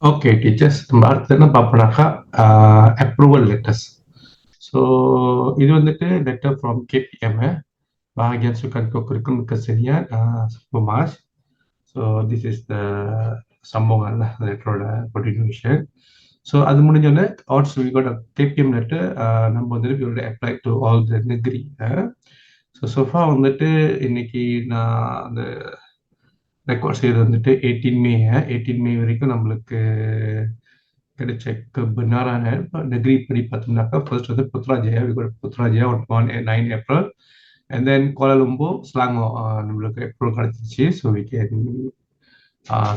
Okay teachers, நம்ம அடுத்து என்ன பார்ப்போம்னாக்கா அப்ரூவல் லெட்டர்ஸ். ஸோ இது வந்துட்டு letter from KPM, Bahagian Sukan Kurikulum Kesenian Humas. So this is the sambungan lah letteroda continuation. So அது முடிஞ்சோடனே also we got a KPM letter. நம்ம வந்துட்டு we already applied to all the negri. So far வந்துட்டு இன்னைக்கு நான் அந்த record செய்யறது வந்துட்டு 18 மே 18 மே வரைக்கும் நம்மளுக்கு கிடைச்ச kebenaran. Negeri படி பார்த்தோம்னாக்கா ஃபர்ஸ்ட் வந்து Putrajaya, we got Putrajaya on 9 April, and then Kuala Lumpur Selangor நம்மளுக்கு ஏப்ரல் கிடைச்சிச்சு. So we can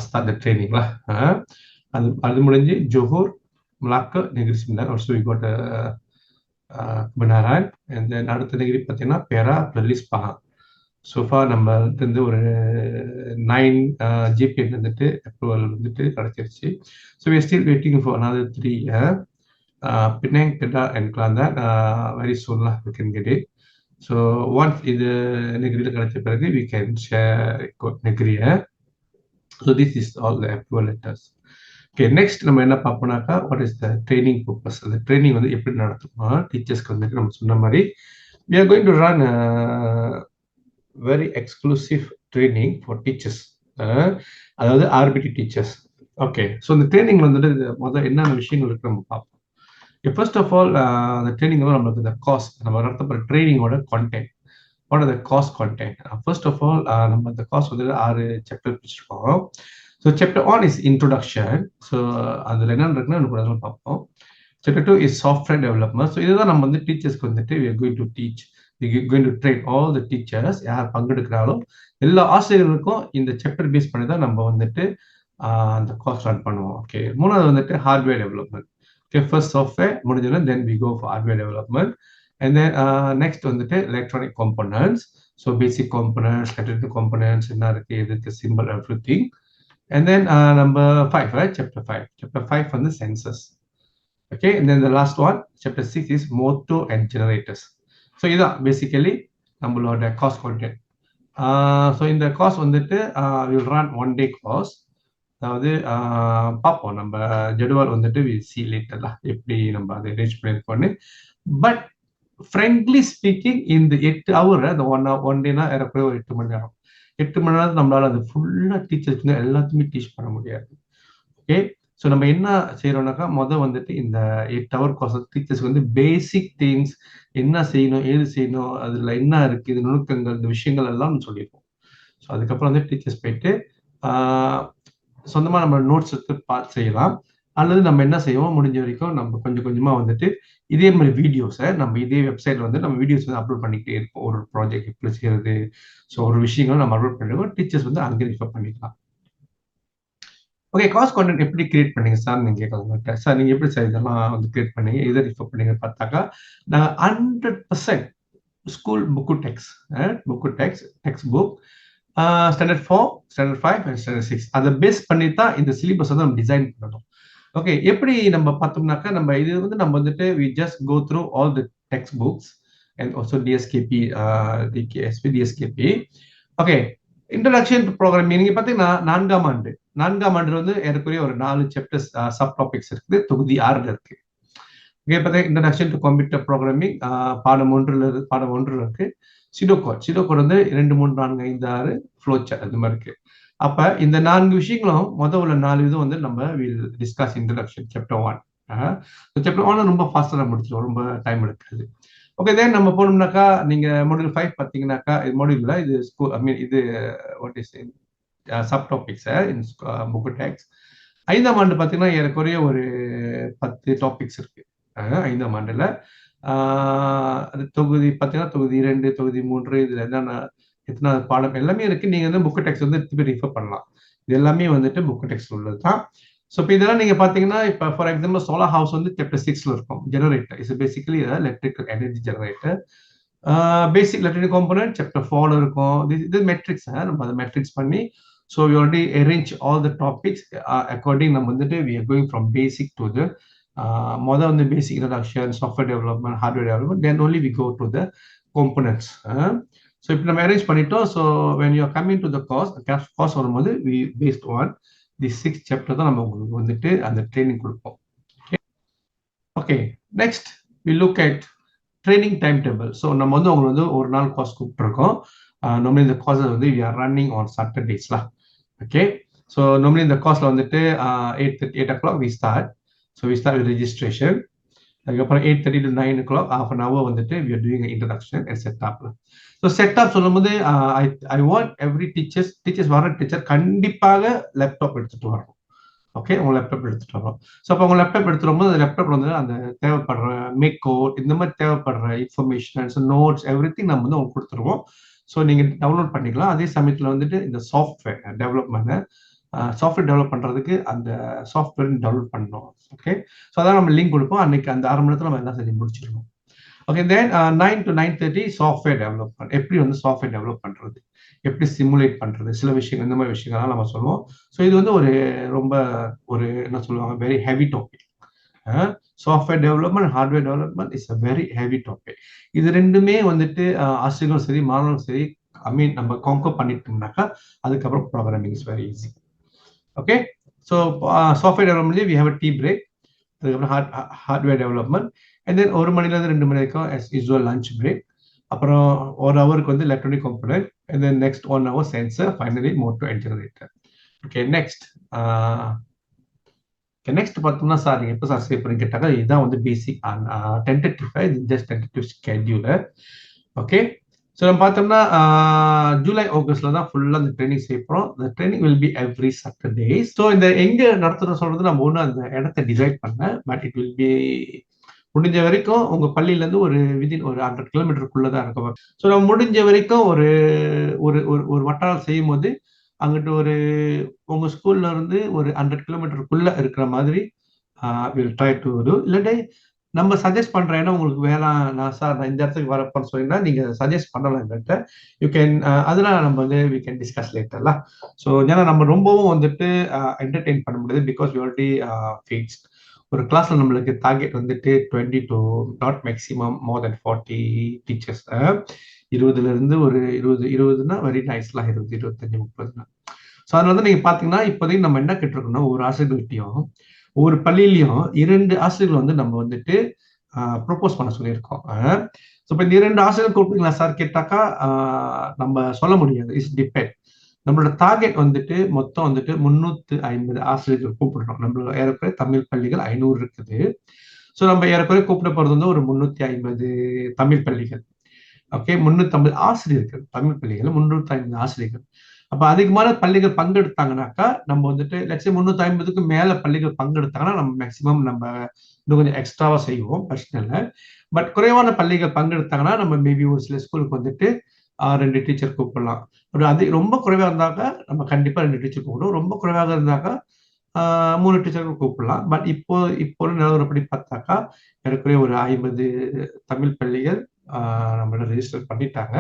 start the training lah. அது முடிஞ்சு Johor Melaka Negeri Sembilan also we got kebenaran, and then அடுத்த நெகிரி பார்த்தீங்கன்னா Perak Perlis Pahang. So far நம்ம வந்து ஒரு 9 GPM வந்துட்டு அப்ரூவல் வந்துட்டு கிடைச்சிருச்சு. So we are still waiting for another 3. Penang, Kedah and Kelantan very soon lah we can get it. So once இது நெகிரியில் கிடைச்ச பிறகு we can share Negeri. So this is all the approval letters. Okay, next நம்ம என்ன பார்ப்போம்னாக்கா what is the training purpose. அந்த training வந்து எப்படி நடத்துமா டீச்சர்ஸ்க்கு வந்துட்டு நம்ம சொன்ன மாதிரி we are going to run very exclusive training for teachers. அதாவது ஆர்பிடி டீச்சர்ஸ். ஓகே, ஸோ இந்த ட்ரைனிங் வந்துட்டு முதல் என்னென்ன விஷயங்கள் இருக்கு நம்ம பார்ப்போம். ஃபர்ஸ்ட் ஆஃப் ஆல் அந்த ட்ரைனிங் வந்து நம்மளுக்கு இந்த காஸ்ட், நம்ம நடத்தப்படுற ட்ரைனிங்கோட கான்டென்ட். வாட் ஆர் த காஸ்ட் கான்டென்ட்? ஃபர்ஸ்ட் ஆஃப் ஆல் நம்ம இந்த காஸ்ட் வந்து 6 சாப்டர் பிடிச்சிருக்கோம். So chapter 1 is introduction. So அதில் என்னென்ன இருக்குன்னு நம்ம பார்ப்போம். Chapter 2 is software development. So இதுதான் நம்ம வந்து டீச்சர்ஸ்க்கு வந்துட்டு we are going to teach. We're going to train all the teachers. யார் பங்கெடுக்கிறாலும் எல்லா ஆசிரியர்களுக்கும் இந்த சாப்டர் பேஸ் பண்ணி தான் நம்ம வந்துட்டு அந்த கோர்ஸ் ரன் பண்ணுவோம். ஓகே, மூணாவது வந்துட்டு hardware development. Okay, first software முடிஞ்சோன்னா then we go for hardware development. And then next வந்துட்டு electronic components. So basic components, electric components என்ன இருக்கு, எதுக்கு simple, everything. And then number 5, chapter 5. Chapter 5 வந்து சென்சஸ். Okay, and then the last one chapter 6 is motor and generators. So இதான் basically நம்மளோட காஸ்ட் content. So இந்த காஸ்ட் வந்துட்டு வில் ரன் 1 day காஸ். அதாவது பார்ப்போம் நம்ம ஜெடுவல் வந்துட்டு வி சி லேட்டர்லாம் எப்படி நம்ம அதை அரேஞ்ச் பண்ணியிருக்கோன்னு. பட் ஃப்ரெண்ட்லி ஸ்பீக்கிங் இந்த 8 hour அந்த 1 டேனா ஏறக்குறைய ஒரு 8 மணி நேரம். 8 மணி நேரம் நம்மளால அது ஃபுல்லாக டீச்சர்ஸ்க்கு எல்லாத்தையுமே டீச் பண்ண முடியாது. ஓகே, ஸோ நம்ம என்ன செய்யறோம்னாக்கா வந்துட்டு இந்த 8 hour கோர்ஸ் டீச்சர்ஸ்க்கு வந்து பேசிக் திங்ஸ் என்ன செய்யணும், ஏது செய்யணும், அதுல என்ன இருக்கு, இது நுணுக்கங்கள், இந்த விஷயங்கள் எல்லாம் சொல்லியிருக்கோம். ஸோ அதுக்கப்புறம் வந்து டீச்சர்ஸ் போயிட்டு சொந்தமா நம்ம நோட்ஸ் எடுத்து பார்த்து செய்யலாம். அல்லது நம்ம என்ன செய்வோம், முடிஞ்ச வரைக்கும் நம்ம கொஞ்சம் கொஞ்சமா வந்துட்டு இதே மாதிரி வீடியோஸை நம்ம இதே வெப்சைட்ல வந்து நம்ம வீடியோஸ் வந்து அப்லோட் பண்ணிக்கிட்டே இருப்போம். ஒரு ப்ராஜெக்ட் எப்படி செய்யறது, ஸோ ஒரு விஷயங்களும் நம்ம அப்லோட் பண்ணிடுவோம். டீச்சர்ஸ் வந்து அங்கே ரிஃபர் பண்ணிக்கலாம். ஓகே, காஸ்ட் கான்டென்ட் எப்படி கிரியேட் பண்ணீங்க சார் நீங்க கேட்கலாம். சார் நீங்க எப்படி சார் இதெல்லாம் வந்து கிரியேட் பண்ணீங்க, எதை ரிஃபர் பண்ணீங்க பார்த்தாக்கா நாங்கள் 100% school book text book standard 4, standard 5 and standard 6 அதை பேஸ் பண்ணி தான் இந்த சிலிபஸ் வந்து நம்ம டிசைன் பண்ணணும். ஓகே, எப்படி நம்ம பார்த்தோம்னாக்கா நம்ம இது வந்து நம்ம வந்துட்டு we just go through all the textbooks and also DSKP, DKSP, DSKP. Okay, introduction to programming நீங்க பார்த்தீங்கன்னா 4ஆம் ஆண்டு வந்து ஏறக்குறைய ஒரு 4 சாப்டர்ஸ் சப் டாபிக்ஸ் இருக்குது. தொகுதி 6 இருக்கு. ஓகே, பார்த்தீங்கன்னா இன்ட்ரோடக்ஷன் டு கம்ப்யூட்டர் ப்ரோக்ராமிங் பாடம் 1 இருக்கு. சிடோகோட் வந்து 2, 3, 4, 5, 6 ஃப்ளோ சார்ட் அது மாதிரி இருக்கு. அப்ப இந்த 4 விஷயங்களும் உள்ள 4 இதுவும் வந்து நம்ம will discuss introduction chapter 1. Chapter 1 ரொம்ப ஃபாஸ்டா முடிச்சிடும், ரொம்ப டைம் எடுக்காது. ஓகே, தென் நம்ம போனோம்னாக்கா நீங்க மாடியூல் 5 பார்த்தீங்கன்னாக்கா இது மாடியூல்ல இது ஸ்கூல் இது what is sub topics in book text. 5ஆம் ஆண்டு பார்த்தீங்கன்னா ஏறக்குறைய ஒரு 10 டாபிக்ஸ் இருக்கு 5ஆம் ஆண்டுல. அது தொகுதி பார்த்தீங்கன்னா தொகுதி 2, தொகுதி 3 இதுல என்னென்ன எத்தனாவது பாடம் எல்லாமே இருக்கு. நீங்க வந்து புக் டெக்ஸ்ட் வந்து திருப்பி ரிஃபர் பண்ணலாம். இது எல்லாமே வந்துட்டு புக் டெக்ஸ்ட் உள்ளது தான். ஸோ இப்போ இதெல்லாம் நீங்க பாத்தீங்கன்னா இப்போ ஃபார் எக்ஸாம்பிள் சோலார் ஹவுஸ் வந்து சாப்டர் 6ல இருக்கும். Generator is basically electrical energy generator. Basic electric component chapter 4ல இருக்கும். இது மெட்ரிக்ஸ், நம்ம அதை மெட்ரிக்ஸ் பண்ணி so we already arrange all the topics according. நம்ம வந்துட்டு we are going from basic to the மொதல் வந்து basic introduction, software development, hardware development, then only we go to the components. So இப்போ நம்ம arrange பண்ணிட்டோம். So when you are coming to the course வரும்போது we based on the 6th chapter தான் நம்ம உங்களுக்கு வந்துட்டு அந்த ட்ரைனிங் கொடுப்போம். Okay, next we look at training time table. So நம்ம வந்து உங்களுக்கு வந்து ஒரு நாள் கோர்ஸ் கூப்பிட்டுருக்கோம். நார்மலி இந்த கோர்ஸ் வந்து வி ஆர் ரன்னிங் ஆன் சாட்டர்டேஸ்லாம். ஓகே, ஸோ நார்மலி இந்த கோர்ஸில் வந்துட்டு 8 o'clock we start. So we start with registration. அதுக்கப்புறம் 8:30 to 9 o'clock half an hour வந்துட்டு we are doing an introduction and setup. So setup சொல்லும்போது I want every teachers வர teacher கண்டிப்பாக laptop எடுத்துட்டு வரணும். ஓகே, உங்க லேப்டாப் எடுத்துட்டு வரோம். ஸோ அப்போ உங்க லேப்டாப் எடுத்துட்டு வரும்போது அந்த லேப்டாப் வந்து அந்த தேவைப்படுற மேக் கோட் இந்த மாதிரி தேவைப்படுற இன்ஃபர்மேஷன்ஸ் நோட்ஸ் எவ்ரிதிங் நம்ம வந்து உங்களுக்கு கொடுத்துருவோம். ஸோ நீங்க டவுன்லோட் பண்ணிக்கலாம். அதே சமயத்தில் வந்துட்டு இந்த சாஃப்ட்வேர் டெவலப் பண்றதுக்கு அந்த சாஃப்ட்வேர் டவுன்லோட் பண்ணணும். ஓகே, ஸோ அதான் நம்ம லிங்க் கொடுப்போம். அன்னைக்கு அந்த 1/2 மணி நேரத்தில் நம்ம எல்லாம் செஞ்சு முடிச்சிடணும். Okay, then 9 to 9:30 software development. எப்படி வந்து சாஃப்ட்வேர் டெவலப் பண்றது, எப்படி சிமுலேட் பண்றது, சில விஷயங்கள் இந்த மாதிரி விஷயங்கள்லாம் நம்ம சொல்லுவோம். ஸோ இது வந்து ரொம்ப என்ன சொல்லுவாங்க, very heavy topic. Software development, hardware development is a very heavy topic. இது ரெண்டுமே வந்துட்டு ஆசிரியர்களும் சரி மாணவர்களும் சரி நம்ம கான்கர் பண்ணிட்டோம்னாக்கா அதுக்கப்புறம் programming is very easy. Okay, so software development we have a tea break. அதுக்கப்புறம் ஹார்ட்வேர் டெவலப்மெண்ட் அண்ட் தென் 1 மணிலேருந்து 2 மணி வரைக்கும் as usual லஞ்ச் பிரேக். அப்புறம் 1 ஹவருக்கு வந்து electronic component and then next 1 hour sensor, finally motor and generator. Okay, next பார்த்தோம்னா sir நீங்கள் எப்போ sir save பண்ணி கேட்டாங்க. இதுதான் வந்து basic tentative scheduler. Okay, so நம்ம பார்த்தோம்னா ஜூலை ஆகஸ்ட்ல தான் ஃபுல்லாக அந்த ட்ரைனிங் செய்யப்போம். இந்த training will be every Saturday. So இந்த எங்கே நடத்துகிறோம் சொல்றது நம்ம ஒன்றும் அந்த இடத்த டிசைட் பண்ணல, பட் இட் வில் பி முடிஞ்ச வரைக்கும் உங்க பள்ளியிலேருந்து ஒரு விதின் ஒரு 100 கிலோமீட்டருக்குள்ள தான் இருக்கும். ஸோ நம்ம முடிஞ்ச வரைக்கும் ஒரு ஒரு ஒரு வட்டாரம் செய்யும் போது அங்கிட்டு உங்க ஸ்கூல்ல இருந்து ஒரு 100 கிலோமீட்டருக்குள்ள இருக்கிற மாதிரி வில் ட்ரை டு டூ. இல்லாட்டி நம்ம சஜஸ்ட் பண்ற இடம் உங்களுக்கு வேணாம், நான் இந்த இடத்துக்கு வரப்போன்னு சொன்னீங்கன்னா நீங்க சஜஸ்ட் பண்ணலாம் என்கிட்ட. யூ கேன் அதெல்லாம் நம்ம வந்து வி கேன் டிஸ்கஸ் லேட்டர்ல. ஸோ ஏன்னா நம்ம ரொம்பவும் வந்துட்டு என்டர்டெயின் பண்ண முடியாது பிகாஸ் யூ ஆல்ரெடி ஃபிக்ஸ்ட். ஒரு கிளாஸ்ல நம்மளுக்கு டார்கெட் வந்துட்டு 20 to not maximum more than 40 teachers. 20ல இருந்து ஒரு 20னா வெரி நைஸ்லாம், 20, 25, 30. ஸோ அதில் வந்து நீங்க பாத்தீங்கன்னா இப்போதைக்கு நம்ம என்ன கேட்டிருக்கோம்னா ஒரு ஆசிரியர்கள்ட்டையும் ஒவ்வொரு பள்ளியிலையும் 2 ஆசிரியர்கள் வந்து நம்ம வந்துட்டு ப்ரொபோஸ் பண்ண சொல்லியிருக்கோம். ஸோ இப்போ இந்த 2 ஆசிரியர்கள் கூப்பிட்டீங்களா சார் கேட்டாக்கா நம்ம சொல்ல முடியாது. It's depend. நம்மளோட டார்கெட் வந்துட்டு மொத்தம் வந்துட்டு 350 ஆசிரியர்கள் கூப்பிடுறோம். நம்மளோட ஏறக்குறைய தமிழ் பள்ளிகள் 500 இருக்குது. ஸோ நம்ம ஏறக்குறைய கூப்பிட போறது வந்து ஒரு 350 தமிழ் பள்ளிகள். ஓகே, 350 ஆசிரியர்கள், தமிழ் பள்ளிகள் 350 ஆசிரியர்கள். அப்ப அதிகமான பள்ளிகள் பங்கெடுத்தாங்கனாக்கா நம்ம வந்துட்டு லட்சம் 350க்கு மேல பள்ளிகள் பங்கெடுத்தாங்கன்னா நம்ம மேக்சிமம் நம்ம இன்னும் கொஞ்சம் எக்ஸ்ட்ராவா செய்வோம், பிரச்சனை இல்லை. பட் குறைவான பள்ளிகள் பங்கெடுத்தாங்கன்னா நம்ம மேபி ஒரு சில ஸ்கூலுக்கு வந்துட்டு 2 டீச்சர் கூப்பிடலாம். அது ரொம்ப குறைவா இருந்தாக்கா நம்ம கண்டிப்பா 2 டீச்சர் கூப்பிடுவோம். ரொம்ப குறைவாக இருந்தாக்கா 3 டீச்சர்கள் கூப்பிடலாம். பட் இப்போ நிலவரப்படி பார்த்தாக்கா ஏறக்குறைய ஒரு 50 தமிழ் பள்ளிகள் நம்மள ரெஜிஸ்டர் பண்ணிட்டாங்க.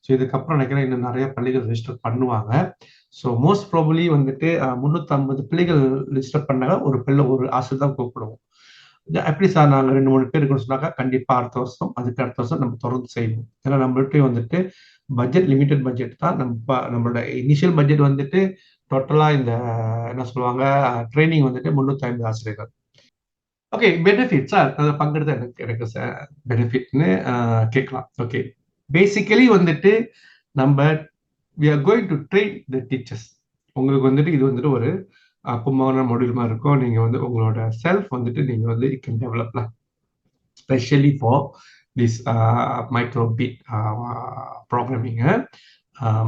ஸோ இதுக்கப்புறம் நினைக்கிறேன் இன்னும் நிறைய பள்ளிகள் ரெஜிஸ்டர் பண்ணுவாங்க. ஸோ மோஸ்ட் ப்ராபபிலி வந்துட்டு 350 பிள்ளைகள் ரெஜிஸ்டர் பண்ணாங்க ஒரு ஆசிரியர் தான் கூப்பிடுவோம். எப்படி சார் நாங்கள் 2-3 பேர் இருக்கணும்னு சொன்னாக்கா கண்டிப்பா அதுக்கு அடுத்த வருஷம் நம்ம தொடர்ந்து செய்வோம். ஏன்னா நம்மள்கிட்ட வந்துட்டு லிமிடெட் பட்ஜெட் தான். நம்மளோட இனிஷியல் பட்ஜெட் வந்துட்டு டோட்டலா இந்த என்ன சொல்லுவாங்க ட்ரைனிங் வந்துட்டு 350 ஆசிரியர்கள். ஓகே, பெனிஃபிட் சார் அதை பங்கெடுத்த எனக்கு சார் பெனிஃபிட்னு கேட்கலாம். ஓகே, பேசிக்கலி வந்துட்டு நம்ம we are going to train the teachers. உங்களுக்கு வந்துட்டு இது வந்துட்டு ஒரு கும்பகோணம் மாடியூல் மாதிரி இருக்கும். நீங்க வந்து உங்களோட செல்ஃப் வந்துட்டு நீங்க வந்து யூ கேன் டெவலப்லாம் specially for this microbit programming.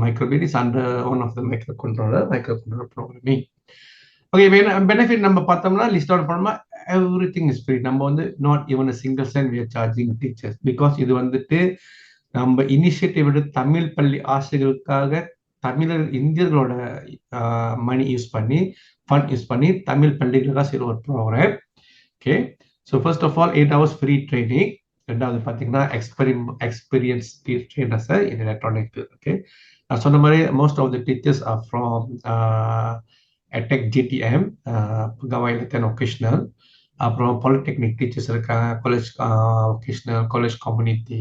Microbit is under one of the micro controller programming. Okay, benefit நம்ம பார்த்தோம்னா லிஸ்ட் அவுட் பண்ணோம்னா everything is free. நம்ம வந்து not even a single cent we are charging teachers because இது வந்துட்டு நம்ம initiative எடுத்து தமிழ் பள்ளி ஆசிரியர்களுக்காக இந்தியர்களோட மணி யூஸ் பண்ணி ஃபண்ட் யூஸ் பண்ணி தமிழ் பள்ளிகளுக்காக செய்கிற ஒரு program. Okay, so first of all 8 hours free training. ரெண்டாவது பார்த்தீங்கன்னா experience trainers in electronic. Okay, நான் சொன்ன மாதிரி most of the teachers are from EdTech GTM, Gawai Latin Occasional, அப்புறம் பாலிடெக்னிக் டீச்சர்ஸ் இருக்காங்க, college vocational, college community,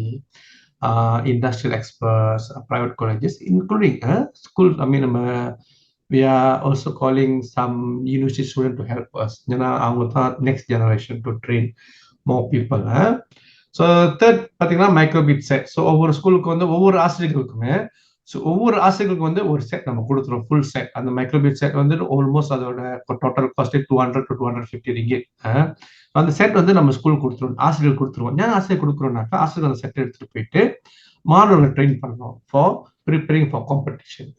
industrial experts, private colleges including school. நம்ம we are also calling some university student to help us. ஏன்னா அவங்க தான் next generation to train more people. So third பார்த்தீங்கன்னா மைக்ரோபிட் set. So ஒவ்வொரு ஸ்கூலுக்கு வந்து ஒவ்வொரு ஆசிரியர்களுக்குமே ஒவ்வொரு ஆசிரியர்களுக்கு வந்து ஒரு செட் நம்ம கொடுத்துருவோம், ஃபுல் செட். அந்த மைக்ரோபிட் செட் வந்து ஆல்மோஸ்ட் அதோட டோட்டல் காஸ்ட் 200 to 250 ringgit. அந்த செட் வந்து நம்ம ஸ்கூல் கொடுத்துருவோம், ஆசிரியர் கொடுத்துருவோம். ஏன் ஆசிரியர் கொடுக்குறோம்னாக்கா ஆசிரியர் அந்த செட் எடுத்துட்டு போயிட்டு மாணவர்கள் ட்ரெயின் பண்ணணும் for preparing for competition.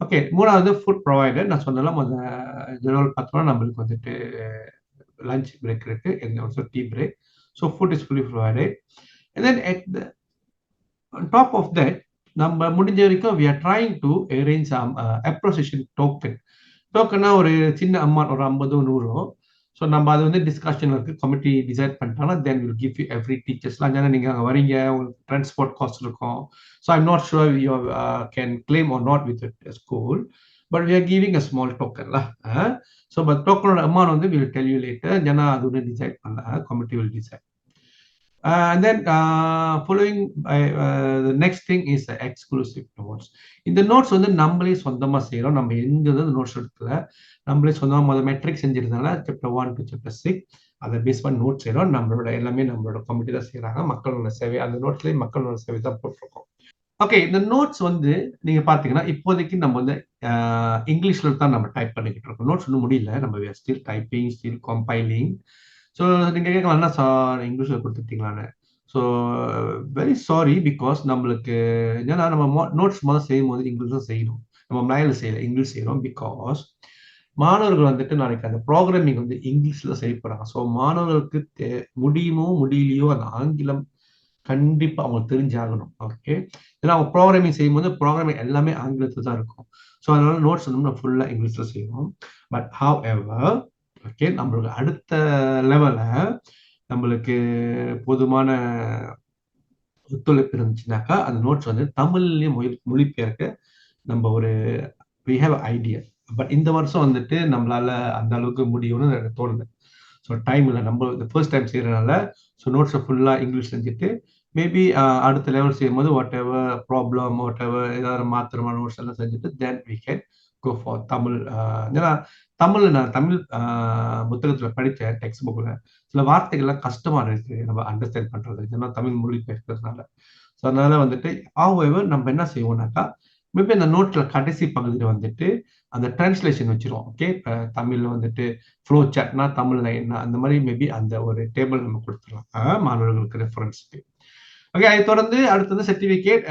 Okay, மூணாவது ஃபுட் ப்ரொவைடர். நான் சொன்னாலும் அந்த ஜெனரல் பார்த்தோம்னா நம்மளுக்கு வந்துட்டு லஞ்ச் பிரேக் இருக்கு, also tea break. So food is fully provided. And then at the top of that நம்ம முடிஞ்ச வரைக்கும் we are trying to arrange some appreciation token. டோக்கன்னா ஒரு சின்ன அமௌண்ட், ஒரு 50 100. ஸோ நம்ம அது வந்து டிஸ்கஷன் இருக்கு, கமிட்டி டிசைட் பண்ணிட்டாங்கன்னா then will give you every டீச்சர்ஸ்லாம். ஏன்னா நீங்கள் அங்கே வரீங்க, உங்களுக்கு டிரான்ஸ்போர்ட் காஸ்ட் இருக்கும். So I'm not sure you can claim or not with school, but we are giving a small டோக்கன்ல. ஸோ பட் டோக்கனோட அமௌண்ட் வந்து வில் டெல் யூ லேட்டர். ஏன்னா அது வந்து டிசைட் பண்ணல, committee will decide. And then following the next thing is the exclusive notes. இந்த notes வந்து நம்மளே சொந்தமா செய்யறோம். நம்ம எங்க நோட்ஸ் எடுக்கல, நம்மளே சொந்தமா முதல் மெட்ரிக் செஞ்சிருந்தால சாப்டர் 1 to chapter 6 அதை பேஸ் பண்ணி நோட் செய்யறோம். நம்மளோட எல்லாமே நம்மளோட கமிட்டி தான் செய்யறாங்க. மக்களோட சேவை, அந்த நோட்ஸ்லயே மக்களோட சேவை தான் போட்டிருக்கோம். ஓகே, இந்த நோட்ஸ் வந்து நீங்க பாத்தீங்கன்னா இப்போதைக்கு நம்ம வந்து இங்கிலீஷ்ல தான் நம்ம டைப் பண்ணிக்கிட்டு இருக்கோம். நோட்ஸ் ஒன்றும் முடியல, நம்ம still typing, still compiling. So நீங்கள் கேட்கலாம், என்ன சார் இங்கிலீஷில் கொடுத்துட்டீங்களான்னு. ஸோ வெரி சாரி, பிகாஸ் நம்மளுக்கு ஏன்னா நம்ம நோட்ஸ் முதல் செய்யும் போது இங்கிலீஷ் செய்யணும், நம்ம மலையாளம் செய்யல, இங்கிலீஷ் செய்யறோம். பிகாஸ் மாணவர்கள் வந்துட்டு நாளைக்கு அந்த ப்ரோக்ராமிங் வந்து இங்கிலீஷ்ல செய்ய போறாங்க. ஸோ மாணவர்களுக்கு முடியுமோ முடியலையோ அந்த ஆங்கிலம் கண்டிப்பா அவங்களுக்கு தெரிஞ்சாகணும். ஓகே, ஏன்னா அவங்க ப்ரோக்ராமிங் செய்யும் போது ப்ரோக்ராமிங் எல்லாமே ஆங்கிலத்தில் தான் இருக்கும். ஸோ அதனால நோட்ஸ் வந்து நம்ம ஃபுல்லா இங்கிலீஷ்ல செய்யணும். பட் ஹவ் எவர் ஓகே, நம்மளுக்கு அடுத்த லெவல்ல நம்மளுக்கு போதுமான ஒத்துழைப்பு இருந்துச்சுனாக்கா அந்த நோட்ஸ் வந்து தமிழ்லயும் மொழிபெயர்க்க நம்ம ஒரு we have an idea. But இந்த வருஷம் வந்துட்டு நம்மளால அந்த அளவுக்கு முடியும்னு எனக்கு தோணுது. ஸோ டைம் இல்லை, நம்ம ஃபர்ஸ்ட் டைம் செய்யறதுனால ஸோ நோட்ஸை ஃபுல்லா இங்கிலீஷ் செஞ்சுட்டு மேபி அடுத்த லெவல் செய்யும் போது what ever problem, what ever ஏதாவது மாத்திரமா நோட்ஸ் எல்லாம் செஞ்சுட்டு தென் we can go for Tamil. ஏன்னா நான் தமிழ் புத்தகத்துல படித்தேன், டெக்ஸ்ட் புக்ல சில வார்த்தைகள்லாம் கஷ்டமா இருக்கு நம்ம அண்டர்ஸ்டாண்ட் பண்றது, ஏன்னா தமிழ் மொழி பேசுறதுனால. ஸோ அதனால வந்துட்டு நம்ம என்ன செய்வோம்னாக்கா மேபி அந்த நோட்ல கடைசி பகுதியில் வந்துட்டு அந்த டிரான்ஸ்லேஷன் வச்சிருவோம். ஓகே, தமிழ்ல வந்துட்டு ஃப்ளோ சாட்னா தமிழ்ல என்ன, அந்த மாதிரி மேபி அந்த ஒரு டேபிள் நம்ம கொடுத்துடலாம் மாணவர்களுக்கு ரெஃபரன்ஸ்க்கு. ஓகே, அதை தொடர்ந்து அடுத்தது சர்டிபிகேட்.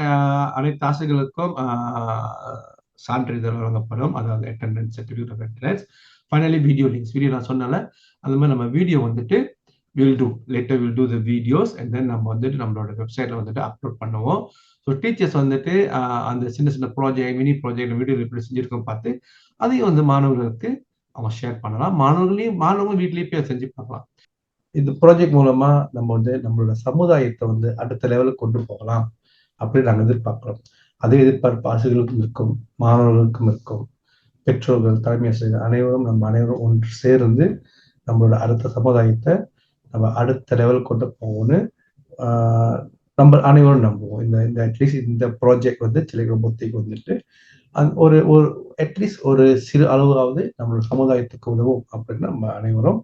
அனைத்து ஆசிரியர்களுக்கும் சான்றிதழ் வழங்கப்படும், அதாவது attendance certificate of attendance. Finally video links, video நான் சொன்னால அந்த மாதிரி நம்ம வீடியோ வந்துட்டு will do the videos and then நம்ம வந்துட்டு நம்மளோட வெப்சைட்ல வந்துட்டு அப்லோட் பண்ணுவோம். ஸோ டீச்சர்ஸ் வந்துட்டு அந்த சின்ன ப்ராஜெக்ட், மினி ப்ராஜெக்ட் வீடியோ எப்படி செஞ்சிருக்கோம் பார்த்து அதையும் வந்து மாணவர்களுக்கு அவங்க ஷேர் பண்ணலாம். மாணவர்களும் வீட்லயே போய் செஞ்சு பார்க்கலாம். இந்த ப்ராஜெக்ட் மூலமா நம்ம வந்து நம்மளோட சமுதாயத்தை வந்து அடுத்த லெவலுக்கு கொண்டு போகலாம் அப்படின்னு நாங்கள் எதிர்பார்க்கிறோம். அதே எதிர்பார்ப்பு ஆசிரியர்களுக்கும் இருக்கும், மாணவர்களுக்கும் இருக்கும், பெற்றோர்கள், தலைமை ஆசிரியர்கள் அனைவரும் ஒன்று சேர்ந்து நம்மளோட அடுத்த சமுதாயத்தை நம்ம அடுத்த லெவல் கொண்டு போகணும்னு நம்ம அனைவரும் நம்புவோம். இந்த அட்லீஸ்ட் இந்த ப்ராஜெக்ட் வந்து சிலைகொம்பத்துக்கு வந்துட்டு ஒரு அட்லீஸ்ட் ஒரு சிறு அளவாவது நம்மளோட சமுதாயத்துக்கு உதவும் அப்படின்னு நம்ம அனைவரும்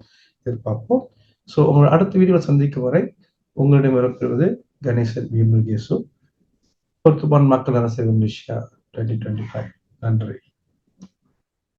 எதிர்பார்ப்போம். ஸோ உங்களோட அடுத்த வீடியோவில் சந்திக்கும் வரை உங்களிடம் வரப்பெறுவது கணேசன் வி. முருகேசு, பொறுத்துப்பான் மக்கள் அரசு 2025. நன்றி.